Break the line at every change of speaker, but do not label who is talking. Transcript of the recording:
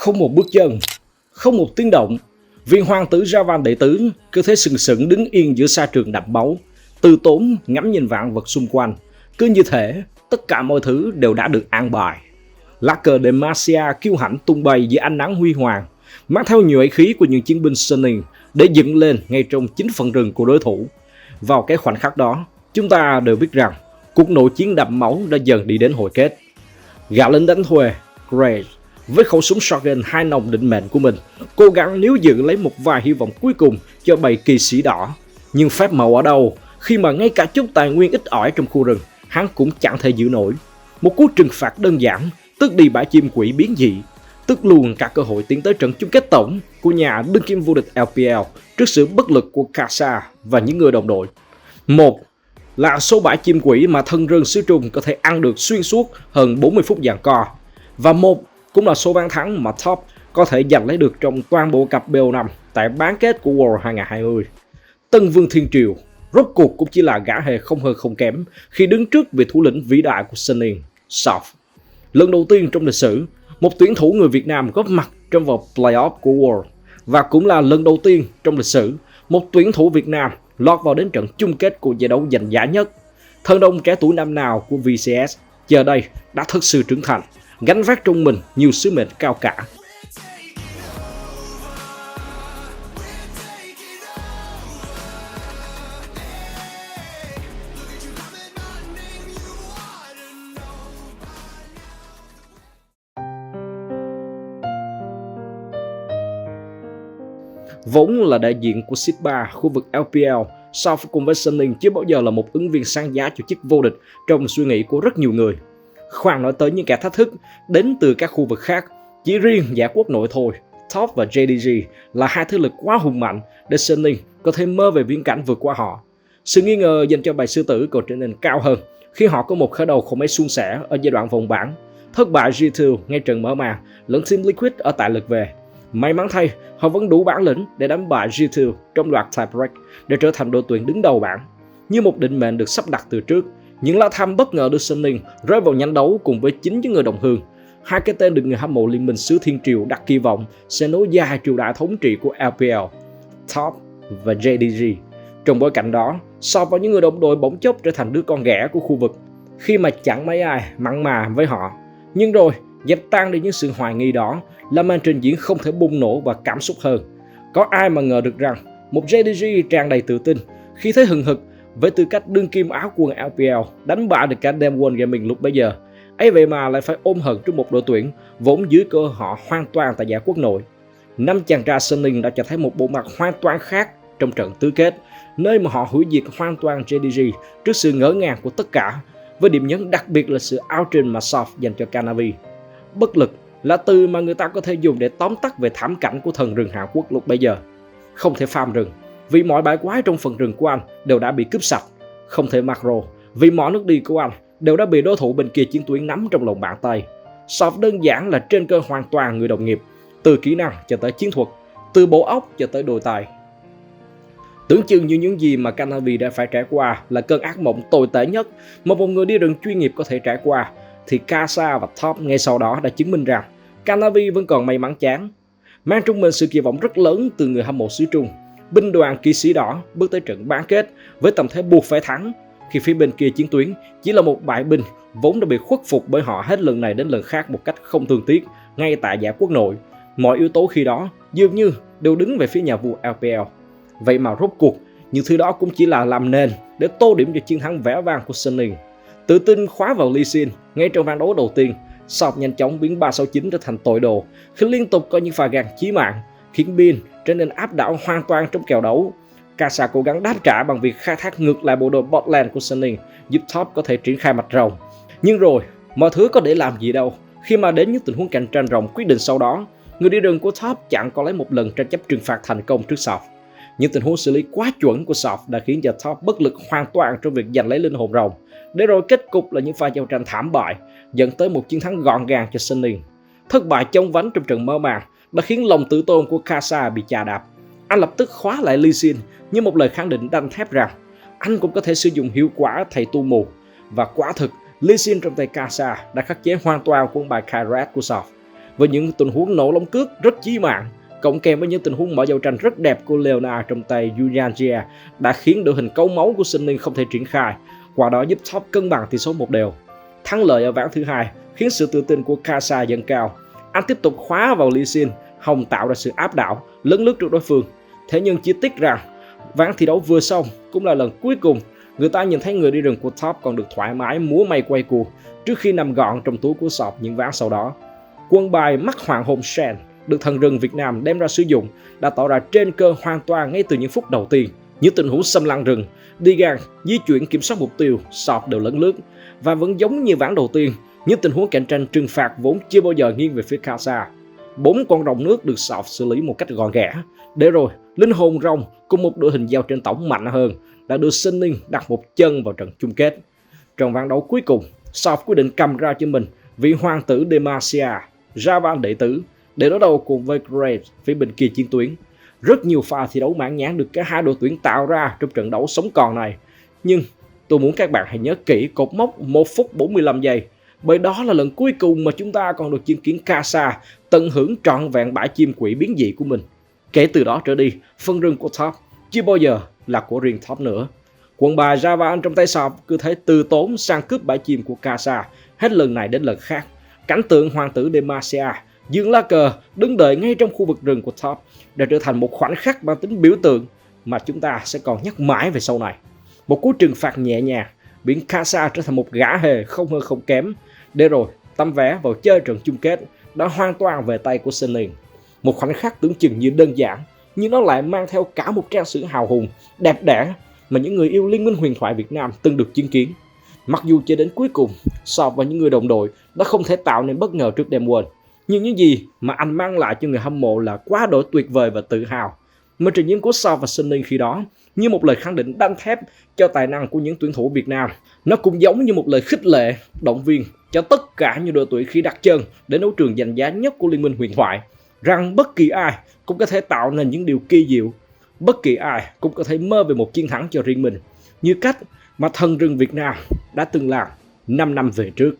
Không một bước chân, không một tiếng động, viên hoàng tử Ravan đệ tử cứ thế sừng sững đứng yên giữa sa trường đẫm máu, từ tốn ngắm nhìn vạn vật xung quanh. Cứ như thể tất cả mọi thứ đều đã được an bài. Lá cờ Demacia kiêu hãnh tung bay dưới ánh nắng huy hoàng, mang theo nhuệ khí của những chiến binh Sunning để dựng lên ngay trong chính phần rừng của đối thủ. Vào cái khoảnh khắc đó, chúng ta đều biết rằng cuộc nội chiến đẫm máu đã dần đi đến hồi kết. Gã lính đánh thuê Grace với khẩu súng shotgun 2 nòng định mệnh của mình cố gắng níu giữ lấy một vài hy vọng cuối cùng cho bầy kỳ sĩ đỏ. Nhưng phép màu ở đâu khi mà ngay cả chút tài nguyên ít ỏi trong khu rừng hắn cũng chẳng thể giữ nổi. Một cú trừng phạt đơn giản tước đi bãi chim quỷ biến dị, tước luôn cả cơ hội tiến tới trận chung kết tổng của nhà đương kim vô địch LPL trước sự bất lực của Casa và những người đồng đội. Một là số bãi chim quỷ mà thân rừng xứ Trung có thể ăn được xuyên suốt hơn 40 phút giằng co, và một cũng là số bàn thắng mà Top có thể giành lấy được trong toàn bộ cặp BO5 tại bán kết của World 2020. Tân Vương Thiên Triều rốt cuộc cũng chỉ là gã hề không hơn không kém khi đứng trước vị thủ lĩnh vĩ đại của Sunning, Soft. Lần đầu tiên trong lịch sử, một tuyển thủ người Việt Nam góp mặt trong vòng playoff của World, và cũng là lần đầu tiên trong lịch sử một tuyển thủ Việt Nam lọt vào đến trận chung kết của giải đấu giành giải nhất. Thần đồng trẻ tuổi năm nào của VCS giờ đây đã thực sự trưởng thành, gánh vác trong mình nhiều sứ mệnh cao cả. Vốn là đại diện của Seed 3 khu vực LPL, Soft cùng với Sunning chưa bao giờ là một ứng viên sáng giá cho chức vô địch trong suy nghĩ của rất nhiều người. Khoan nói tới những kẻ thách thức đến từ các khu vực khác, chỉ riêng giải quốc nội thôi, Top và JDG là hai thế lực quá hùng mạnh để Sunning có thể mơ về viễn cảnh vượt qua họ. Sự nghi ngờ dành cho bầy sư tử còn trở nên cao hơn khi họ có một khởi đầu không mấy suôn sẻ ở giai đoạn vòng bảng, thất bại G2 ngay trận mở màn lẫn Team Liquid ở tại lượt về. May mắn thay, họ vẫn đủ bản lĩnh để đánh bại G2 trong loạt tiebreak để trở thành đội tuyển đứng đầu bảng. Như một định mệnh được sắp đặt từ trước, những lá thăm bất ngờ đưa Sunning rơi vào nhánh đấu cùng với chính những người đồng hương. Hai cái tên được người hâm mộ Liên minh xứ Thiên Triều đặt kỳ vọng sẽ nối dài triều đại thống trị của LPL, Top và JDG. Trong bối cảnh đó, Soft và những người đồng đội bỗng chốc trở thành đứa con ghẻ của khu vực khi mà chẳng mấy ai mặn mà với họ. Nhưng rồi, dẹp tan đi những sự hoài nghi đó là màn trình diễn không thể bùng nổ và cảm xúc hơn. Có ai mà ngờ được rằng một JDG tràn đầy tự tin khi thấy hừng hực với tư cách đương kim áo quần LPL đánh bại được cả Dem World Gaming lúc bấy giờ, ấy vậy mà lại phải ôm hận trước một đội tuyển vốn dưới cơ họ hoàn toàn tại giải quốc nội. 5 chàng trai Sunning đã cho thấy một bộ mặt hoàn toàn khác trong trận tứ kết, nơi mà họ hủy diệt hoàn toàn JDG trước sự ngỡ ngàng của tất cả, với điểm nhấn đặc biệt là sự ao trình mà Soft dành cho Canavi. Bất lực là từ mà người ta có thể dùng để tóm tắt về thảm cảnh của thần rừng Hàn Quốc lúc bấy giờ. Không thể farm rừng vì mọi bãi quái trong phần rừng của anh đều đã bị cướp sạch. Không thể macro vì mọi nước đi của anh đều đã bị đối thủ bên kia chiến tuyến nắm trong lòng bàn tay. Soft đơn giản là trên cơ hoàn toàn người đồng nghiệp, từ kỹ năng cho tới chiến thuật, từ bộ óc cho tới đôi tài. Tưởng chừng như những gì mà Canavi đã phải trải qua là cơn ác mộng tồi tệ nhất mà một người đi rừng chuyên nghiệp có thể trải qua, thì Casa và Top ngay sau đó đã chứng minh rằng Canavi vẫn còn may mắn chán. Mang trong mình sự kỳ vọng rất lớn từ người hâm mộ xứ Trung, binh đoàn kỵ sĩ đỏ bước tới trận bán kết với tâm thế buộc phải thắng, khi phía bên kia chiến tuyến chỉ là một bại binh vốn đã bị khuất phục bởi họ hết lần này đến lần khác một cách không thương tiếc ngay tại giải quốc nội. Mọi yếu tố khi đó dường như đều đứng về phía nhà vua LPL. Vậy mà rốt cuộc, những thứ đó cũng chỉ là làm nền để tô điểm cho chiến thắng vẻ vang của Sunning. Tự tin khóa vào Lee Sin ngay trong ván đấu đầu tiên, Soft nhanh chóng biến 369 trở thành tội đồ khi liên tục có những pha găng chí mạng, khiến Bin trở nên áp đảo hoàn toàn trong kèo đấu. Casa cố gắng đáp trả bằng việc khai thác ngược lại bộ đội botlane của Sunning, giúp Top có thể triển khai mạch rồng. Nhưng rồi, mọi thứ có để làm gì đâu khi mà đến những tình huống cạnh tranh rồng quyết định sau đó, người đi rừng của Top chẳng có lấy một lần tranh chấp trừng phạt thành công trước Soft. Những tình huống xử lý quá chuẩn của Soft đã khiến cho Top bất lực hoàn toàn trong việc giành lấy linh hồn rồng, để rồi kết cục là những pha giao tranh thảm bại, dẫn tới một chiến thắng gọn gàng cho Sunning. Thất bại chóng vánh trong trận mở màn đã khiến lòng tự tôn của Casa bị chà đạp. Anh lập tức khóa lại Lee Sin như một lời khẳng định đanh thép rằng anh cũng có thể sử dụng hiệu quả thầy tu mù. Và quả thực, Lee Sin trong tay Casa đã khắc chế hoàn toàn quân bài Kairat của Soft. với những tình huống nổ lông cước rất chí mạng, cộng kèm với những tình huống mở giao tranh rất đẹp của Leona trong tay Yuyanjia đã khiến đội hình cấu máu của Sinh Linh không thể triển khai, qua đó giúp Top cân bằng tỷ số 1-1. Thắng lợi ở ván thứ hai khiến sự tự tin của Kasa dâng cao. Anh tiếp tục khóa vào Lee Sin, hòng tạo ra sự áp đảo, lấn lướt trước đối phương. Thế nhưng chỉ tiếc rằng ván thi đấu vừa xong cũng là lần cuối cùng người ta nhìn thấy người đi rừng của Top còn được thoải mái múa may quay cuồng trước khi nằm gọn trong túi của Sọp những ván sau đó. Quân bài mắt hoàng hôn Shen được thần rừng Việt Nam đem ra sử dụng đã tỏ ra trên cơ hoàn toàn ngay từ những phút đầu tiên. Những tình huống xâm lăng rừng, đi gan, di chuyển kiểm soát mục tiêu, Sọp đều lấn lướt. Và vẫn giống như ván đầu tiên, những tình huống cạnh tranh trừng phạt vốn chưa bao giờ nghiêng về phía Kasa. 4 con rồng nước được Sọp xử lý một cách gọn ghẽ. Để rồi, linh hồn rồng cùng một đội hình giao trên tổng mạnh hơn đã đưa Sinh Linh đặt một chân vào trận chung kết. Trong ván đấu cuối cùng, Sọp quyết định cầm ra cho mình vị hoàng tử Demacia, Javan đệ tử, để đối đầu cùng với Graves phía bên kia chiến tuyến. Rất nhiều pha thi đấu mãn nhãn được cả hai đội tuyển tạo ra trong trận đấu sống còn này. Nhưng tôi muốn các bạn hãy nhớ kỹ cột mốc 1 phút 45 giây, bởi đó là lần cuối cùng mà chúng ta còn được chứng kiến Kasa tận hưởng trọn vẹn bãi chim quỷ biến dị của mình. Kể từ đó trở đi, phân rừng của Top chưa bao giờ là của riêng Top nữa. Quần bài Javan trong tay Sọp cứ thế từ tốn sang cướp bãi chim của Kasa hết lần này đến lần khác. Cảnh tượng hoàng tử Demacia dương lá cờ đứng đợi ngay trong khu vực rừng của Top đã trở thành một khoảnh khắc mang tính biểu tượng mà chúng ta sẽ còn nhắc mãi về sau này. Một cú trừng phạt nhẹ nhàng biến Kasa trở thành một gã hề không hơn không kém, để rồi tấm vé vào chơi trận chung kết đã hoàn toàn về tay của Sinh Linh. Một khoảnh khắc tưởng chừng như đơn giản, nhưng nó lại mang theo cả một trang sử hào hùng, đẹp đẽ mà những người yêu Liên minh huyền thoại Việt Nam từng được chứng kiến. Mặc dù cho đến cuối cùng, Sọp và những người đồng đội đã không thể tạo nên bất ngờ trước Demwon, nhưng những gì mà anh mang lại cho người hâm mộ là quá đổi tuyệt vời và tự hào. Mà trình diễn của Sọp và Sinh Linh khi đó như một lời khẳng định đanh thép cho tài năng của những tuyển thủ Việt Nam. Nó cũng giống như một lời khích lệ, động viên cho tất cả những đội tuyển khi đặt chân đến đấu trường danh giá nhất của Liên minh huyền thoại, rằng bất kỳ ai cũng có thể tạo nên những điều kỳ diệu, bất kỳ ai cũng có thể mơ về một chiến thắng cho riêng mình, như cách mà thần rừng Việt Nam đã từng làm 5 năm về trước.